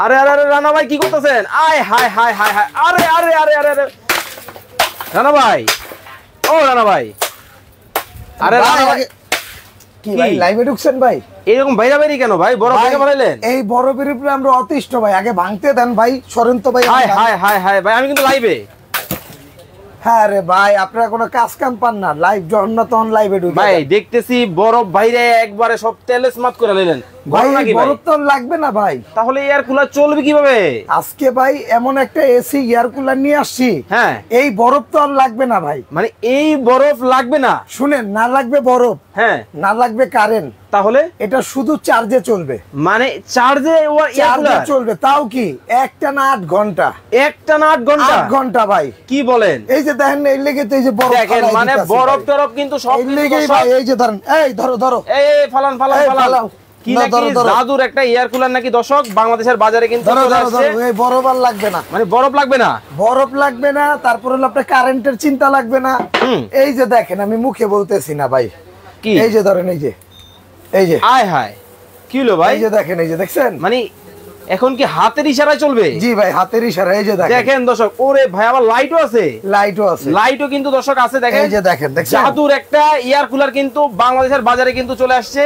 আরে আরে আরে রানা ভাই কি করতেছেন? আয় হায় হায় হায় হায়, আরে আরে আরে আরে আরে রানা ভাই, ও রানা ভাই, আরে রানা ভাই কি ভাই লাইভে ঢুকছেন ভাই? এরকম বাইরা বাইরি কেন ভাই? বরফ ভেঙে ফেলাইলেন? এই বরফের উপরে আমরা অতিষ্ঠ ভাই, আগে ভাঙতে দেন ভাই, সরেন তো ভাই। হায় হায় হায় হায় ভাই, আমি কিন্তু লাইভে। হ্যাঁ রে ভাই, আপনারা কোনো কাজ কাম পান না, লাইভ যখন না তখন লাইভে ঢুকে ভাই দেখতেছি বরফ বাইরে একবারে সব তেলে স্মাত করে নিলেন। ভাই। নাকি ভাই? বরফ তো লাগবে না ভাই, তাহলে এয়ার কুলার চলবে কিভাবে? আজকে ভাই এমন একটা এসি এয়ার কুলার নিয়ে আসছি, হ্যাঁ এই বরফ তো আর লাগবে না ভাই। মানে এই বরফ লাগবে না? শুনেন, না লাগবে বরফ, হ্যাঁ না লাগবে কারেন্ট, তাহলে এটা শুধু চার্জে চলবে। মানে চার্জে চার্জে চলবে, তাও কি একটা না 8 ঘন্টা? একটা না 8 ঘন্টা? 8 ঘন্টা ভাই। কি বলেন? এই যে দেখেন, এই লেগে তো এই যে বরফ দেখেন, ফালাই মানে দিতাছি বরফ ভাই। টরফ কিন্তু সব এই লেগেই ভাই, এই যে ধরেন, এই ধরো ধরো, এই ফালান ফালান এই ফালান ফালাও। কি না, নাকি ধরো, ধরো। জাদুর একটা এয়ার কুলার নাকি দর্শক বাংলাদেশের বাজারে কিন্তু ধরো চলে ধরো আসছে। ধরো, এই বরফ আর লাগবে না, মানে বরফ লাগবে না? বরফ লাগবে না, তারপর হলো আপনার কারেন্টের চিন্তা লাগবে না। হুম। এই যে দেখেন, আমি মুখে বলতেছি না ভাই, কি? এই যে ধরেন, এই যে, এই যে, আয় হায়, কি হলো ভাই? এই যে দেখেন, এই যে দেখছেন, মানে এখন কি হাতের ইশারায় চলবে? জি ভাই, হাতের ইশারা। এই যে দেখেন, দেখেন দর্শক, ওরে ভাই আবার লাইটও আছে। লাইটও আছে, লাইটও কিন্তু দর্শক আছে, দেখেন। এই যে দেখেন, দেখছেন, জাদুর একটা এয়ার কুলার কিন্তু বাংলাদেশের বাজারে কিন্তু চলে আসছে।